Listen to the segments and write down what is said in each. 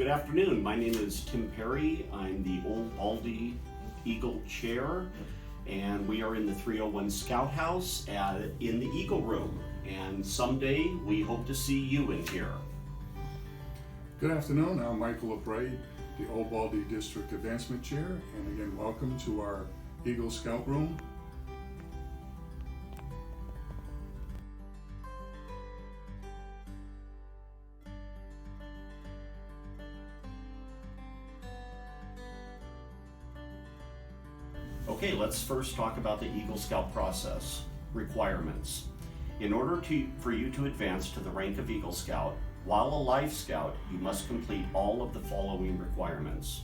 Good afternoon. My name is Tim Perry. I'm the Old Baldy Eagle Chair, and we are in the 301 Scout House in the Eagle Room. And someday we hope to see you in here. Good afternoon. I'm Michael LeBray, the Old Baldy District Advancement Chair, and again, welcome to our Eagle Scout Room. Okay, let's first talk about the Eagle Scout process. Requirements. In order for you to advance to the rank of Eagle Scout, while a Life Scout, you must complete all of the following requirements.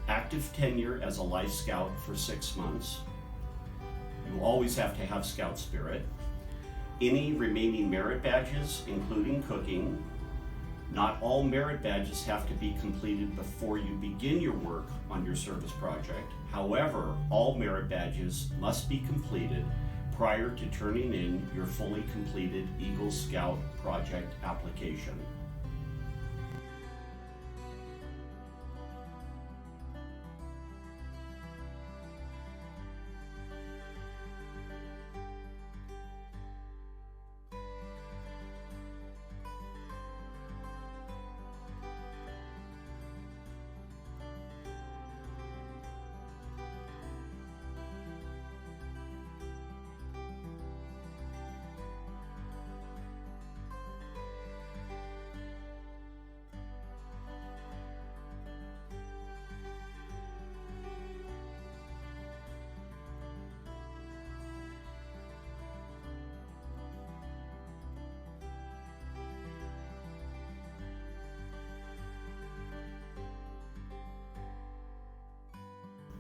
Active tenure as a Life Scout for 6 months. You always have to have Scout Spirit. Any remaining merit badges, including cooking. Not all merit badges have to be completed before you begin your work on your service project. However, all merit badges must be completed prior to turning in your fully completed Eagle Scout project application.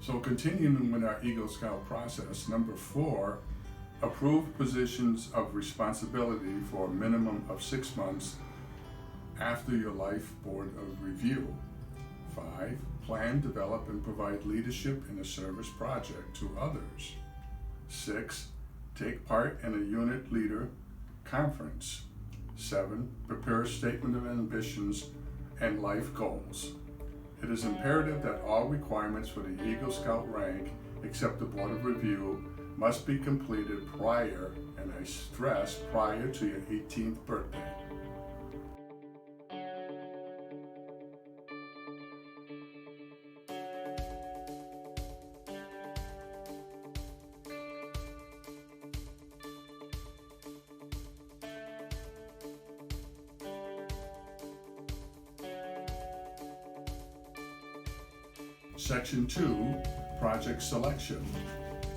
So continuing with our Eagle Scout process, number 4, approved positions of responsibility for a minimum of 6 months after your Life Board of Review. 5, plan, develop, and provide leadership in a service project to others. 6, take part in a unit leader conference. 7, prepare a statement of ambitions and life goals. It is imperative that all requirements for the Eagle Scout rank, except the Board of Review, must be completed prior, and I stress prior to your 18th birthday. Section 2, Project Selection.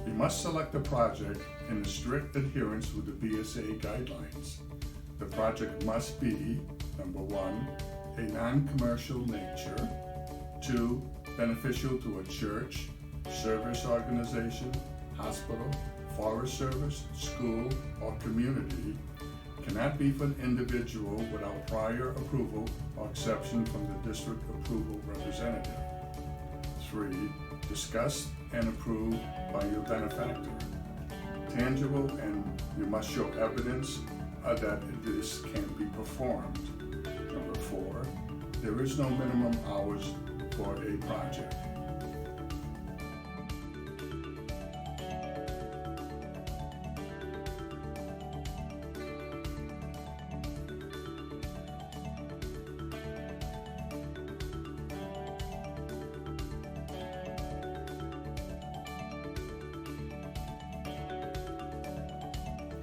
You must select a project in strict adherence with the BSA guidelines. The project must be, number 1, a non-commercial nature, 2, beneficial to a church, service organization, hospital, forest service, school, or community, cannot be for an individual without prior approval or exception from the district approval representative. 3, discussed and approved by your benefactor. Tangible, and you must show evidence that this can be performed. Number 4, there is no minimum hours for a project.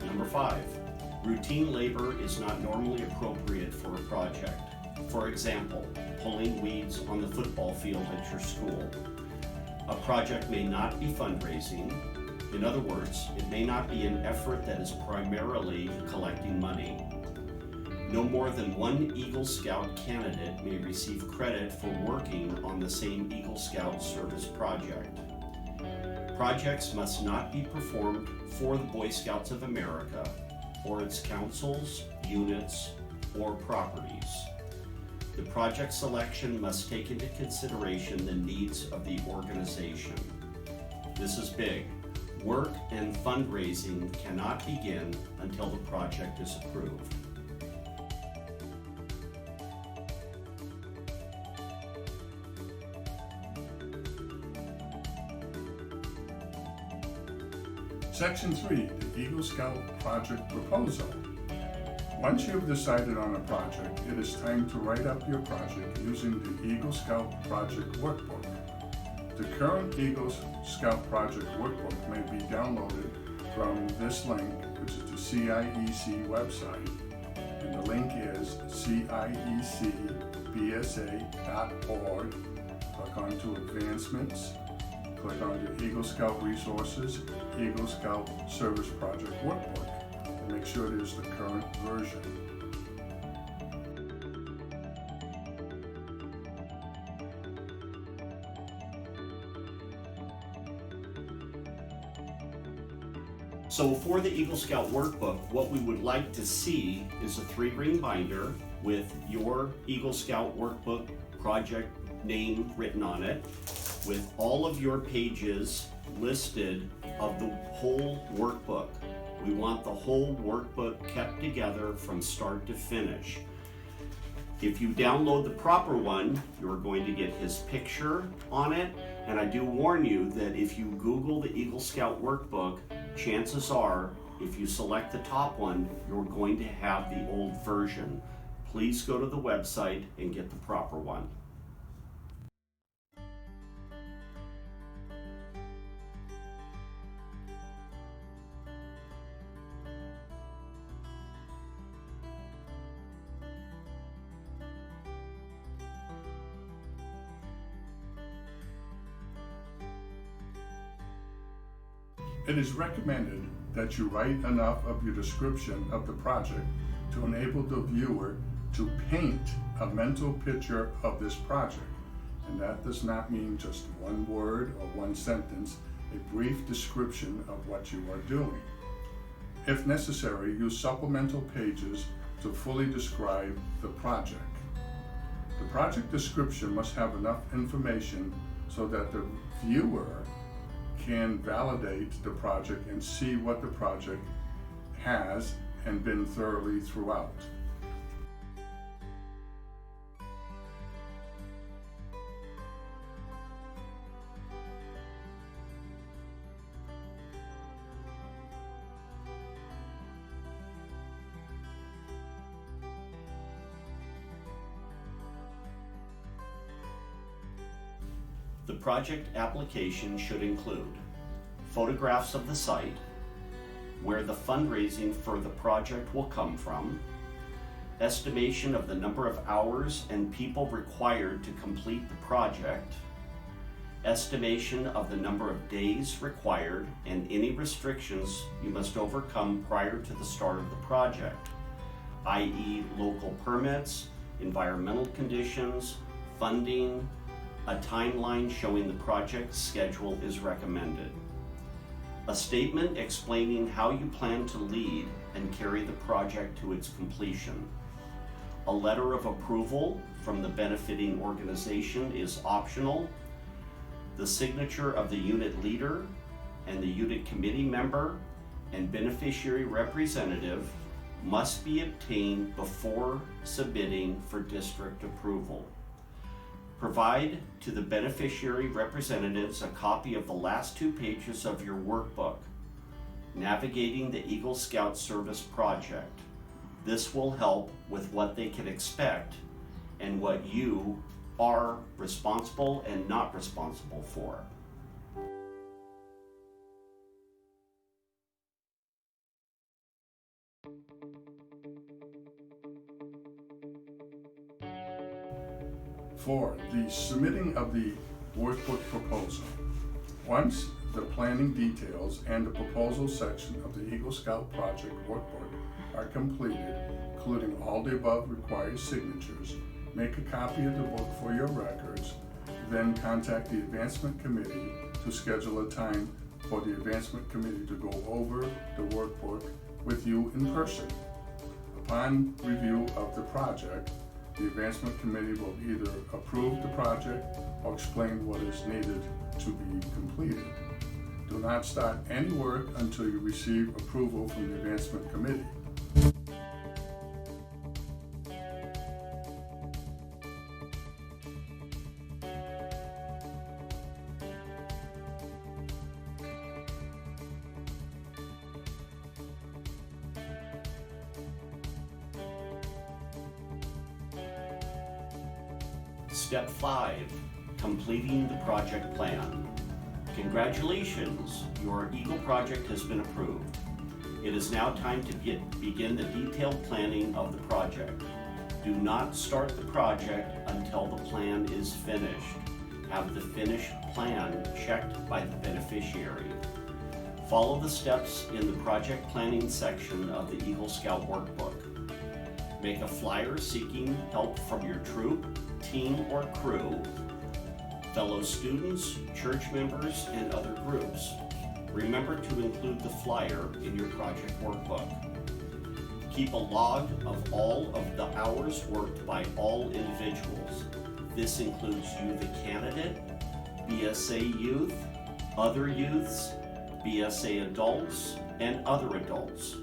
Number 5, routine labor is not normally appropriate for a project. For example, pulling weeds on the football field at your school. A project may not be fundraising. In other words, it may not be an effort that is primarily collecting money. No more than one Eagle Scout candidate may receive credit for working on the same Eagle Scout service project. Projects must not be performed for the Boy Scouts of America or its councils, units, or properties. The project selection must take into consideration the needs of the organization. This is big. Work and fundraising cannot begin until the project is approved. Section 3, the Eagle Scout Project Proposal. Once you have decided on a project, it is time to write up your project using the Eagle Scout Project Workbook. The current Eagle Scout Project Workbook may be downloaded from this link, which is the CIEC website, and the link is ciecbsa.org. Click onto Advancements, click onto Eagle Scout Resources, Eagle Scout Service Project Workbook, and make sure it is the current version. So for the Eagle Scout Workbook, what we would like to see is a 3-ring binder with your Eagle Scout Workbook project name written on it, with all of your pages listed of the whole workbook. We want the whole workbook kept together from start to finish. If you download the proper one, you're going to get his picture on it, and I do warn you that if you Google the Eagle Scout Workbook, chances are, if you select the top one, you're going to have the old version. Please go to the website and get the proper one. It is recommended that you write enough of your description of the project to enable the viewer to paint a mental picture of this project. And that does not mean just one word or one sentence, a brief description of what you are doing. If necessary, use supplemental pages to fully describe the project. The project description must have enough information so that the viewer can validate the project and see what the project has and been thoroughly throughout. The project application should include photographs of the site, where the fundraising for the project will come from, estimation of the number of hours and people required to complete the project, estimation of the number of days required and any restrictions you must overcome prior to the start of the project, i.e. local permits, environmental conditions, funding. A timeline showing the project schedule is recommended. A statement explaining how you plan to lead and carry the project to its completion. A letter of approval from the benefiting organization is optional. The signature of the unit leader and the unit committee member and beneficiary representative must be obtained before submitting for district approval. Provide to the beneficiary representatives a copy of the last 2 pages of your workbook, Navigating the Eagle Scout Service Project. This will help with what they can expect and what you are responsible and not responsible for. For the submitting of the workbook proposal. Once the planning details and the proposal section of the Eagle Scout Project Workbook are completed, including all the above required signatures, make a copy of the book for your records, then contact the Advancement Committee to schedule a time for the Advancement Committee to go over the workbook with you in person. Upon review of the project, the Advancement Committee will either approve the project or explain what is needed to be completed. Do not start any work until you receive approval from the Advancement Committee. Step 5, completing the project plan. Congratulations, your Eagle project has been approved. It is now time to begin the detailed planning of the project. Do not start the project until the plan is finished. Have the finished plan checked by the beneficiary. Follow the steps in the project planning section of the Eagle Scout workbook. Make a flyer seeking help from your troop, team, or crew, fellow students, church members, and other groups. Remember to include the flyer in your project workbook. Keep a log of all of the hours worked by all individuals. This includes you, the candidate, BSA youth, other youths, BSA adults, and other adults.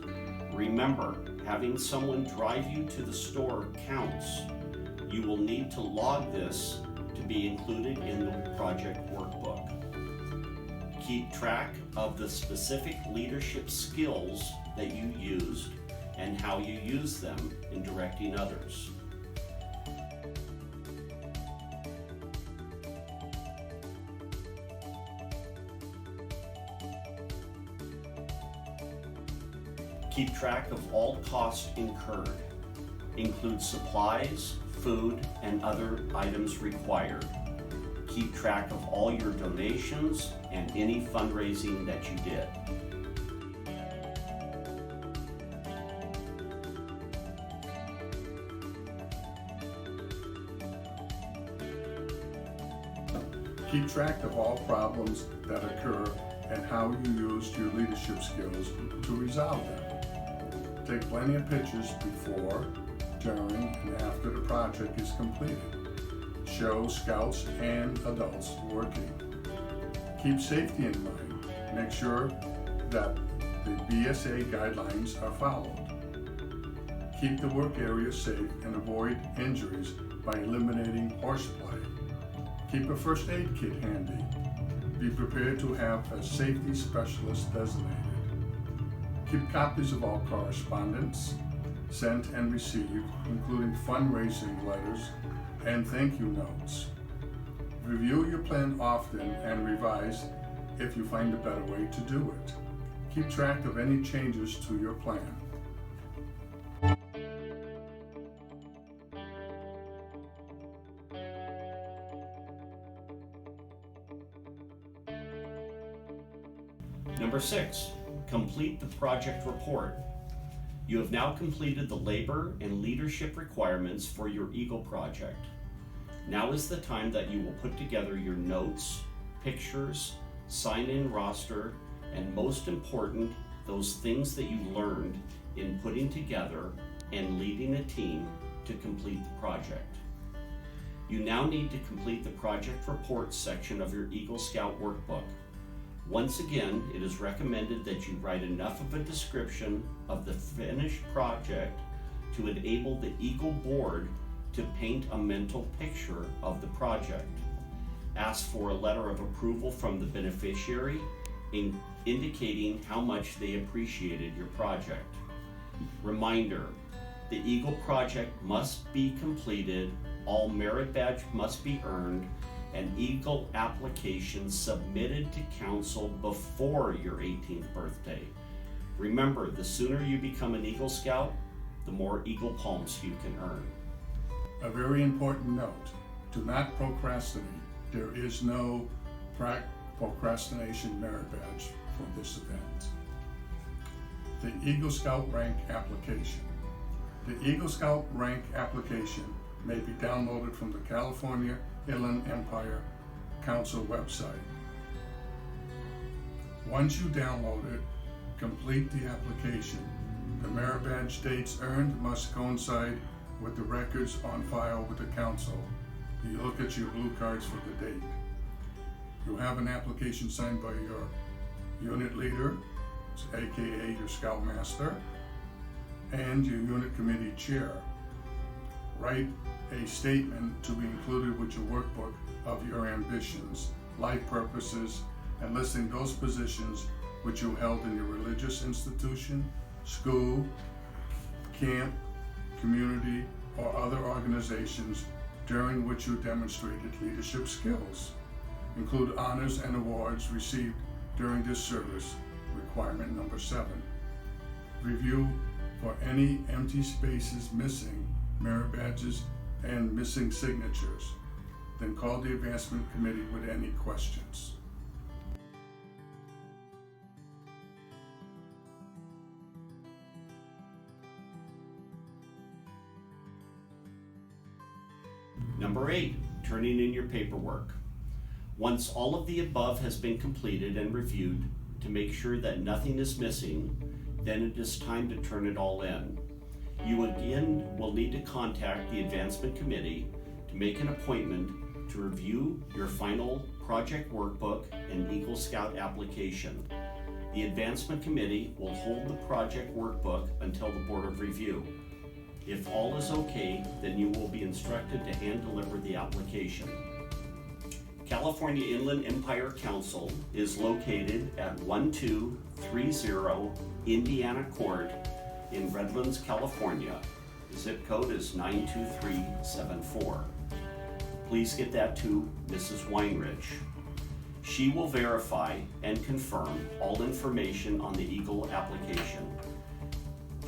Remember, having someone drive you to the store counts. You will need to log this to be included in the project workbook. Keep track of the specific leadership skills that you used and how you use them in directing others. Keep track of all costs incurred. Include supplies, food, and other items required. Keep track of all your donations and any fundraising that you did. Keep track of all problems that occur and how you used your leadership skills to resolve them. Take plenty of pictures before, during, and after the project is completed. Show scouts and adults working. Keep safety in mind. Make sure that the BSA guidelines are followed. Keep the work area safe and avoid injuries by eliminating horseplay. Keep a first aid kit handy. Be prepared to have a safety specialist designated. Keep copies of all correspondence sent and received, including fundraising letters and thank you notes. Review your plan often and revise if you find a better way to do it. Keep track of any changes to your plan. Number 6, complete the project report. You have now completed the labor and leadership requirements for your Eagle project. Now is the time that you will put together your notes, pictures, sign-in roster, and most important, those things that you learned in putting together and leading a team to complete the project. You now need to complete the project report section of your Eagle Scout workbook. Once again, it is recommended that you write enough of a description of the finished project to enable the Eagle board to paint a mental picture of the project. Ask for a letter of approval from the beneficiary indicating how much they appreciated your project. Reminder, the Eagle project must be completed, all merit badge must be earned, and Eagle applications submitted to council before your 18th birthday. Remember, the sooner you become an Eagle Scout, the more Eagle Palms you can earn. A very important note, do not procrastinate. There is no procrastination merit badge for this event. The Eagle Scout rank application. The Eagle Scout rank application may be downloaded from the California Inland Empire Council website. Once you download it, complete the application. The merit badge dates earned must coincide with the records on file with the council. You look at your blue cards for the date. You have an application signed by your unit leader, aka your scoutmaster, and your unit committee chair. Write a statement to be included with your workbook of your ambitions, life purposes, and listing those positions which you held in your religious institution, school, camp, community, or other organizations during which you demonstrated leadership skills. Include honors and awards received during this service. Requirement number 7. Review for any empty spaces missing, merit badges, and missing signatures. Then call the Advancement Committee with any questions. Number 8, turning in your paperwork. Once all of the above has been completed and reviewed to make sure that nothing is missing, then it is time to turn it all in. You again will need to contact the Advancement Committee to make an appointment to review your final project workbook and Eagle Scout application. The Advancement Committee will hold the project workbook until the Board of Review. If all is okay, then you will be instructed to hand deliver the application. California Inland Empire Council is located at 1230 Indiana Court in Redlands, California. The zip code is 92374. Please get that to Mrs. Weinrich. She will verify and confirm all information on the Eagle application.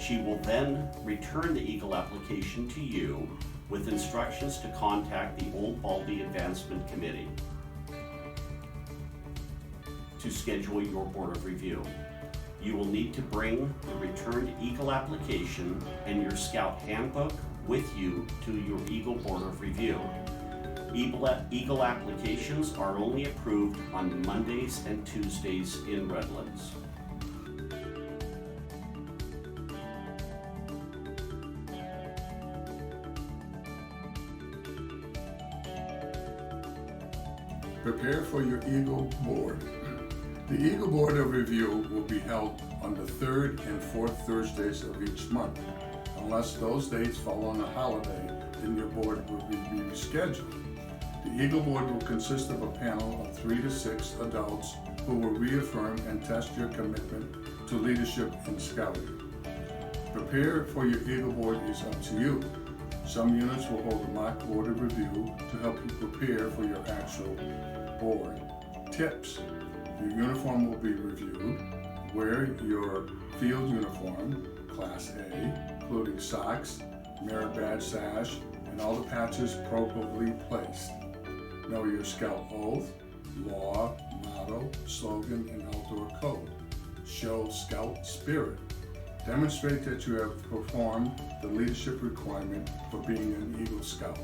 She will then return the Eagle application to you with instructions to contact the Old Baldy Advancement Committee to schedule your Board of Review. You will need to bring the returned Eagle application and your Scout handbook with you to your Eagle Board of Review. Eagle applications are only approved on Mondays and Tuesdays in Redlands. Prepare for your Eagle Board. The Eagle Board of Review will be held on the 3rd and 4th Thursdays of each month. Unless those dates fall on a holiday, then your board will be rescheduled. The Eagle Board will consist of a panel of 3 to 6 adults who will reaffirm and test your commitment to leadership in Scouting. Prepare for your Eagle Board is up to you. Some units will hold a mock Board of Review to help you prepare for your actual board. Tips: your uniform will be reviewed. Wear your field uniform, Class A, including socks, merit badge sash, and all the patches appropriately placed. Know your Scout oath, law, motto, slogan, and outdoor code. Show Scout spirit. Demonstrate that you have performed the leadership requirement for being an Eagle Scout.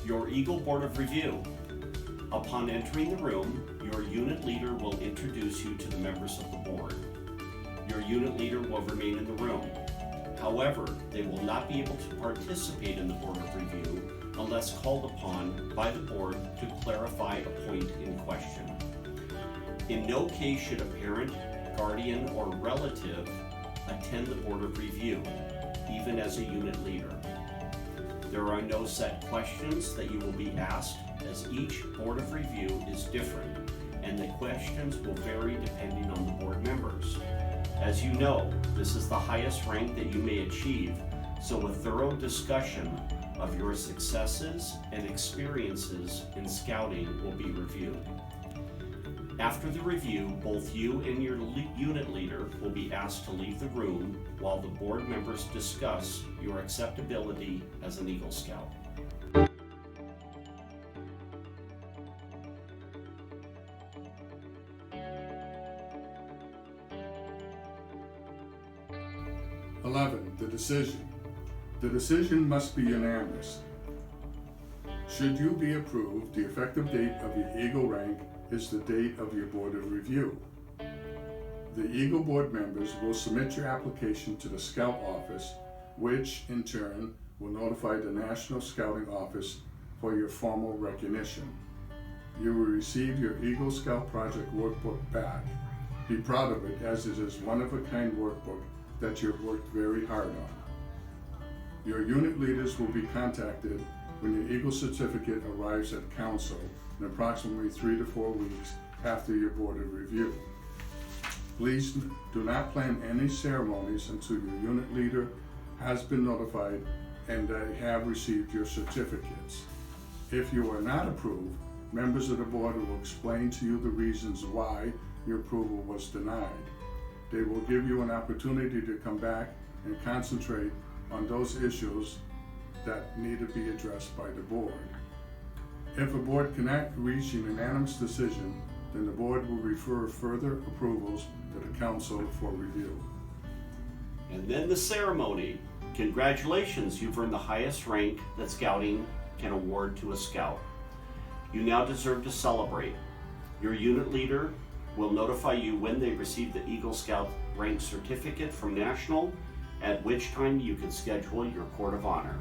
Your Eagle Board of Review. Upon entering the room, your unit leader will introduce you to the members of the board. Your unit leader will remain in the room. However, they will not be able to participate in the Board of Review unless called upon by the board to clarify a point in question. In no case should a parent, guardian, or relative attend the Board of Review, even as a unit leader. There are no set questions that you will be asked, as each Board of Review is different, and the questions will vary depending on the board members. As you know, this is the highest rank that you may achieve, so a thorough discussion of your successes and experiences in Scouting will be reviewed. After the review, both you and your unit leader will be asked to leave the room while the board members discuss your acceptability as an Eagle Scout. The decision. The decision must be unanimous. Should you be approved, the effective date of your Eagle rank is the date of your Board of Review. The Eagle Board members will submit your application to the Scout Office, which in turn will notify the National Scouting Office for your formal recognition. You will receive your Eagle Scout Project workbook back. Be proud of it, as it is one-of-a-kind workbook that you've worked very hard on. Your unit leaders will be contacted when your Eagle certificate arrives at Council in approximately 3 to 4 weeks after your board of review. Please do not plan any ceremonies until your unit leader has been notified and they have received your certificates. If you are not approved, members of the board will explain to you the reasons why your approval was denied. They will give you an opportunity to come back and concentrate on those issues that need to be addressed by the board. If a board cannot reach a unanimous decision, then the board will refer further approvals to the council for review. And then the ceremony. Congratulations, you've earned the highest rank that Scouting can award to a scout. You now deserve to celebrate. Your unit leader will notify you when they receive the Eagle Scout rank certificate from National, at which time you can schedule your Court of Honor.